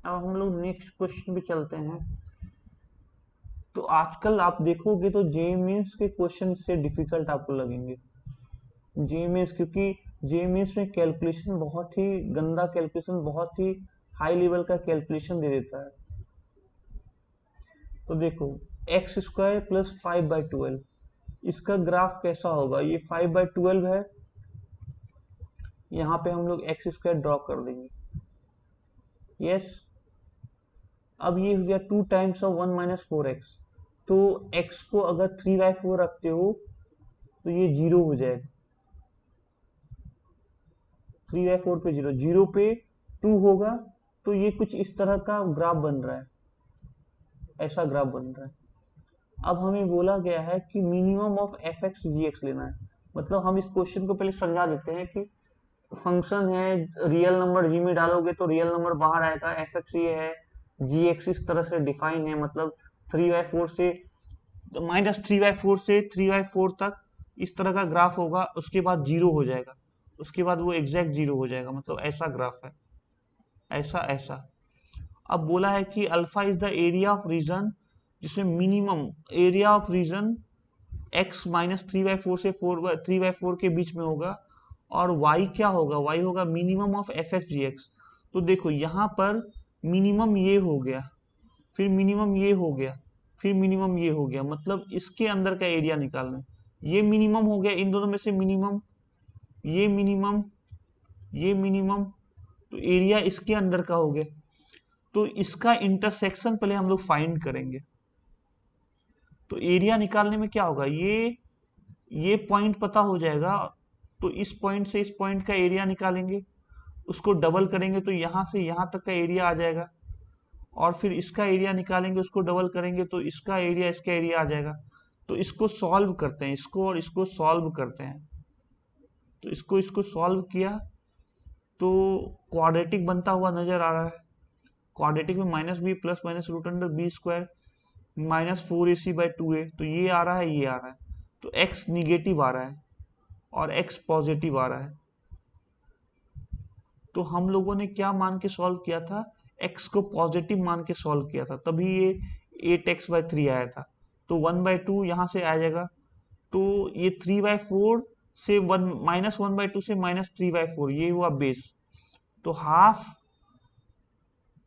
अब हम लोग नेक्स्ट क्वेश्चन पे चलते हैं। तो आजकल आप देखोगे तो जे मीन्स के क्वेश्चन से डिफिकल्ट आपको लगेंगे। जे मीन्स, क्योंकि जे मीन्स में कैलकुलेशन बहुत ही गंदा, कैलकुलेशन बहुत ही हाई लेवल का कैलकुलेशन दे देता है। तो देखो, एक्स स्क्वायर प्लस 5/12, इसका ग्राफ कैसा होगा? ये 5/12 है, यहाँ पे हम लोग एक्स स्क्वायर ड्रॉ कर देंगे। यस, अब ये हो गया 2 टाइम्स ऑफ 1 - 4x। तो x को अगर 3/4 रखते हो तो ये 0 हो जाएगा। 3/4 पे 0, 0 पे 2 होगा, तो ये कुछ इस तरह का ग्राफ बन रहा है, ऐसा ग्राफ बन रहा है। अब हमें बोला गया है कि minimum of F X G X लेना है। मतलब हम इस क्वेश्चन को पहले समझा देते हैं कि फंक्शन है, रियल नंबर जी में डालोगे तो रियल नंबर बाहर आएगा, एफ एक्स ये है, जी एक्स इस तरह से डिफाइन है। मतलब 3/4 से -3/4 से 3/4 तक इस तरह का ग्राफ होगा, उसके बाद 0 हो जाएगा, उसके बाद वो एग्जैक्ट 0 हो जाएगा। मतलब ऐसा ग्राफ है, ऐसा ऐसा। अब बोला है कि alpha is the area of region जिसमें minimum area of region x -3/4 से 3/4 के बीच में होगा, और y क्या होगा? y होगा minimum of F X G X. तो देखो यहाँ पर मिनिमम ये हो गया, फिर मिनिमम ये हो गया, फिर मिनिमम ये हो गया, मतलब इसके अंदर का एरिया निकालना है। ये मिनिमम हो गया, इन दोनों में से मिनिमम, ये मिनिमम, ये मिनिमम, तो एरिया इसके अंदर का हो गया। तो इसका इंटरसेक्शन पहले हम लोग फाइंड करेंगे। तो एरिया निकालने में क्या होगा, ये पॉइंट पता हो जाएगा, तो इस पॉइंट से इस पॉइंट का एरिया निकालेंगे, उसको डबल करेंगे तो यहाँ से यहाँ तक का एरिया आ जाएगा, और फिर इसका एरिया निकालेंगे, उसको डबल करेंगे तो इसका एरिया आ जाएगा। तो इसको सॉल्व करते हैं, इसको और इसको सॉल्व करते हैं। तो इसको सॉल्व किया तो क्वाड्रेटिक बनता हुआ नजर आ रहा है। क्वाड्रेटिक में -b plus minus root under B square -4ac/2a, तो ये आ रहा है, ये आ रहा है। तो x निगेटिव आ रहा है और x पॉजिटिव आ रहा है। तो हम लोगों ने क्या मान के सॉल्व किया था? x को पॉजिटिव मान के सॉल्व किया था, तभी ये 8x/3 आया था। तो 1/2 यहाँ से आ जाएगा, तो ये 3/4 से 1 से -3/4, ये हुआ बेस। तो हाफ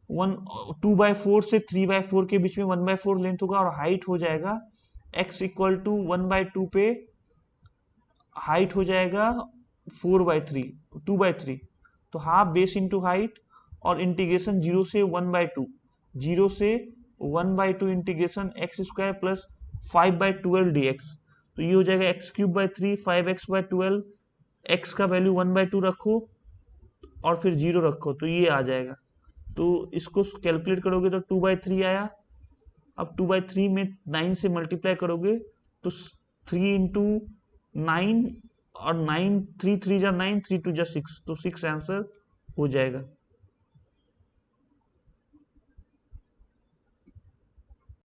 2/4 से 3/4 के बीच में 1/4 लेंथ होगा, और हाइट हो जाएगा x इक्वल टू 1/2 पे हाइट हो जाएगा 4/3, 2/3। तो हाफ बेस इंटू हाइट, और इंटीग्रेशन 0 से 1/2, 0 से 1/2 integration x square plus 5/12 dx। तो ये हो जाएगा x³ 3 5x/12, x का वैल्यू 1/2 रखो और फिर 0 रखो, तो ये आ जाएगा। तो इसको कैलकुलेट करोगे तो 2/3 आया। अब 2/3 में 9 से मल्टीप्लाई करोगे तो 3 इंटू 9, और 9 3 3 जा 9, 3 2 जा 6, तो 6 आंसर हो जाएगा।